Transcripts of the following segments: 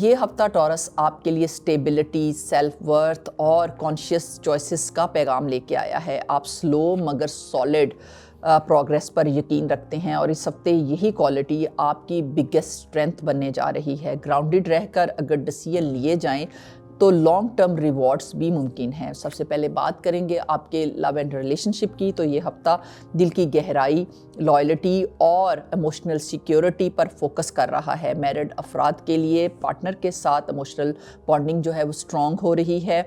یہ ہفتہ ٹورس آپ کے لیے اسٹیبلٹی، سیلف ورتھ اور کانشیس چوائسز کا پیغام لے کے آیا ہے۔ آپ سلو مگر سالڈ پروگریس پر یقین رکھتے ہیں اور اس ہفتے یہی کوالٹی آپ کی بگیسٹ اسٹرینتھ بننے جا رہی ہے۔ گراؤنڈڈ رہ کر اگر ڈیسیژن لیے جائیں تو لانگ ٹرم ریوارڈز بھی ممکن ہیں۔ سب سے پہلے بات کریں گے آپ کے لو اینڈ ریلیشن شپ کی، تو یہ ہفتہ دل کی گہرائی، لائلٹی اور ایموشنل سیکیورٹی پر فوکس کر رہا ہے۔ میرڈ افراد کے لیے پارٹنر کے ساتھ ایموشنل بانڈنگ جو ہے وہ اسٹرانگ ہو رہی ہے۔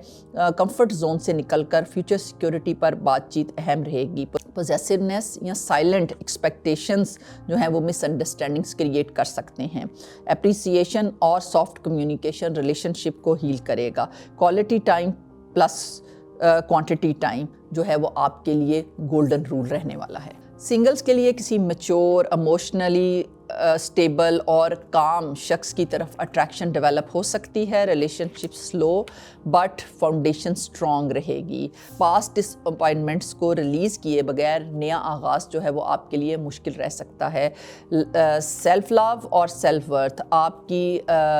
کمفرٹ زون سے نکل کر فیوچر سیکیورٹی پر بات چیت اہم رہے گی۔ پوزیسونیس یا سائلنٹ ایکسپیکٹیشنز جو ہیں وہ مس انڈرسٹینڈنگز کریٹ کر سکتے ہیں۔ اپریسیشن اور سافٹ کمیونیکیشن ریلیشن شپ کو ہیل کرے گا۔ Quality time plus quantity time جو ہے وہ آپ کے لیے گولڈن رول رہنے والا ہے۔ سنگلز کے لیے کسی میچور، ایموشنلی اسٹیبل اور کام شخص کی طرف اٹریکشن ڈیولپ ہو سکتی ہے۔ Relation ship slow but foundation strong رہے گی۔ پاسٹ ڈس اپوائنٹمنٹس کو ریلیز کیے بغیر نیا آغاز جو ہے وہ آپ کے لیے مشکل رہ سکتا ہے۔ سیلف لو اور سیلف ورتھ آپ کی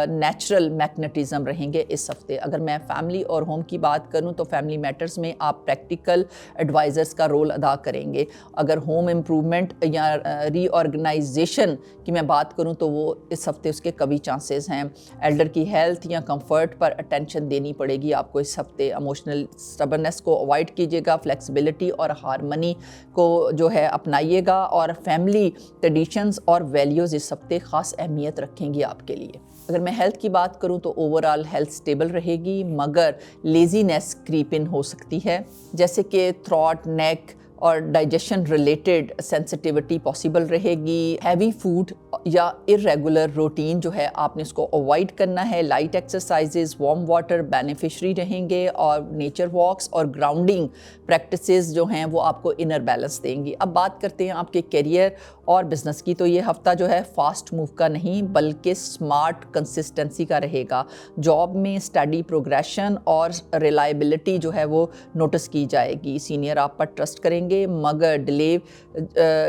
نیچرل میگنیٹزم رہیں گے اس ہفتے۔ اگر میں فیملی اور ہوم کی بات کروں تو فیملی میٹرز میں آپ پریکٹیکل ایڈوائزرز کا رول ادا کریں گے۔ اگر ہوم امپرومنٹ یا ری آرگنائزیشن کی میں بات کروں تو وہ اس ہفتے اس کے قوی چانسز ہیں۔ ایلڈر کی ہیلتھ یا کمفرٹ پر اٹینشن دینی پڑے گی آپ کو اس ہفتے۔ ایموشنل اسٹبرنس کو اوائڈ کیجیے گا، فلیکسیبلٹی اور ہارمنی کو جو ہے اپنائیے گا، اور فیملی ٹریڈیشنز اور ویلیوز اس ہفتے خاص اہمیت رکھیں گی آپ کے لیے۔ اگر میں ہیلتھ کی بات کروں تو اوور آل ہیلتھ اسٹیبل رہے گی، مگر لیزینس کریپ ان ہو سکتی ہے، جیسے کہ تھروٹ، نیک اور ڈائجیشن ریلیٹڈ سینسٹیوٹی پاسبل رہے گی۔ ہیوی فوڈ یا ارریگولر روٹین جو ہے آپ نے اس کو اوائڈ کرنا ہے۔ Light exercises, warm water beneficiary رہیں گے، اور نیچر واکس اور گراؤنڈنگ پریکٹسز جو ہیں وہ آپ کو انر بیلنس دیں گی۔ اب بات کرتے ہیں آپ کے کیریئر اور بزنس کی، تو یہ ہفتہ جو ہے فاسٹ موو کا نہیں بلکہ اسمارٹ کنسسٹنسی کا رہے گا۔ جاب میں اسٹڈی پروگریشن اور ریلائبلٹی جو ہے وہ نوٹس کی جائے گی۔ سینئر آپ پر ٹرسٹ کریں گے، مگر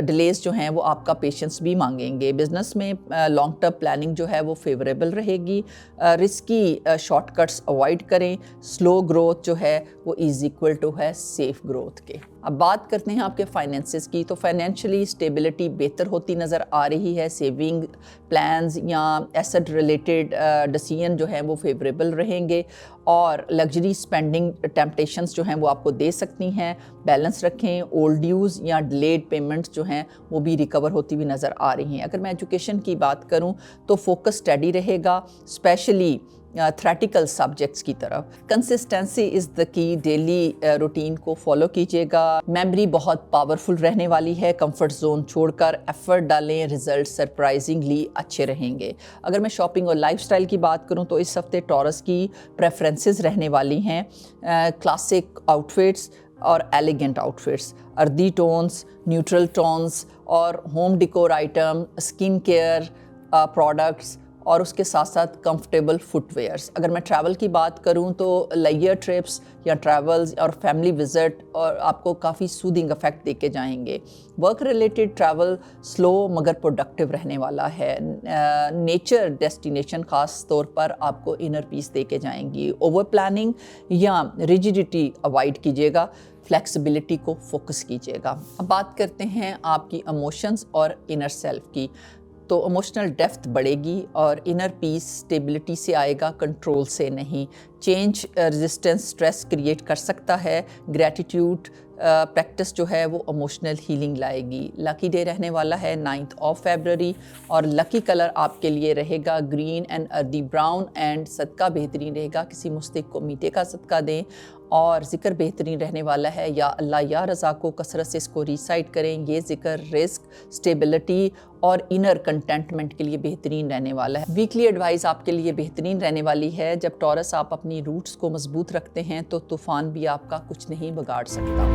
ڈیلیز جو ہیں وہ آپ کا پیشنس بھی مانگیں گے۔ بزنس میں لانگ ٹرم پلاننگ جو ہے وہ فیوریبل رہے گی۔ رسکی شارٹ کٹس اوائڈ کریں۔ سلو گروتھ جو ہے وہ از ایکول ٹو ہے سیف گروتھ کے۔ اب بات کرتے ہیں آپ کے فائنینسز کی، تو فائنینشلی اسٹیبلٹی بہتر ہوتی نظر آ رہی ہے۔ سیونگ پلانز یا ایسٹ ریلیٹڈ ڈیسیژن جو ہیں وہ فیوریبل رہیں گے، اور لگژری اسپینڈنگ ٹیمپٹیشنز جو ہیں وہ آپ کو دے سکتی ہیں۔ بیلنس رکھیں۔ اولڈ ڈیوز یا ڈیلیڈ پیمنٹس جو ہیں وہ بھی ریکور ہوتی ہوئی نظر آ رہی ہیں۔ اگر میں ایجوکیشن کی بات کروں تو فوکس اسٹڈی رہے گا، اسپیشلی تھریٹیکل سبجیکٹس کی طرف۔ کنسسٹنسی از دا کی، ڈیلی روٹین کو فالو کیجیے گا۔ میموری بہت پاورفل رہنے والی ہے، کمفرٹ زون چھوڑ کر ایفرٹ ڈالیں، ریزلٹ سرپرائزنگلی اچھے رہیں گے۔ اگر میں شاپنگ اور لائف سٹائل کی بات کروں تو اس ہفتے ٹورس کی پریفرنسز رہنے والی ہیں، کلاسک آؤٹ فٹس اور elegant outfits, earthy tones, neutral tones اور home decor item, skin care products, اور اس کے ساتھ ساتھ کمفرٹیبل فٹ ویئرس۔ اگر میں ٹریول کی بات کروں تو لیئر ٹرپس یا ٹریولز اور فیملی وزٹ اور آپ کو کافی سودنگ افیکٹ دے کے جائیں گے۔ ورک ریلیٹڈ ٹریول سلو مگر پروڈکٹیو رہنے والا ہے۔ نیچر ڈیسٹینیشن خاص طور پر آپ کو انر پیس دے کے جائیں گی۔ اوور پلاننگ یا ریجیڈیٹی اوائڈ کیجیے گا، فلیکسیبلٹی کو فوکس کیجیے گا۔ اب بات کرتے ہیں آپ کی ایموشنز اور انر سیلف کی، تو ایموشنل ڈیپتھ بڑھے گی اور انر پیس اسٹیبلٹی سے آئے گا، کنٹرول سے نہیں۔ چینج ریزسٹنس سٹریس کریٹ کر سکتا ہے۔ گریٹیٹیوڈ پریکٹس جو ہے وہ ایموشنل ہیلنگ لائے گی۔ لکی ڈے رہنے والا ہے 9 فیبروری، اور لکی کلر آپ کے لیے رہے گا گرین اینڈ اردی براؤن، اینڈ صدقہ بہترین رہے گا کسی مستحق کو میٹھے کا صدقہ دیں، اور ذکر بہترین رہنے والا ہے یا اللہ یا رضا کو کثرت سے اس کو ریسائٹ کریں۔ یہ ذکر رزق، اسٹیبلٹی اور انر کنٹینٹمنٹ کے لیے بہترین رہنے والا ہے۔ ویکلی ایڈوائز آپ کے لیے بہترین رہنے والی ہے۔ جب ٹورس آپ اپنی روٹس کو مضبوط رکھتے ہیں تو طوفان بھی آپ کا کچھ نہیں بگاڑ سکتا۔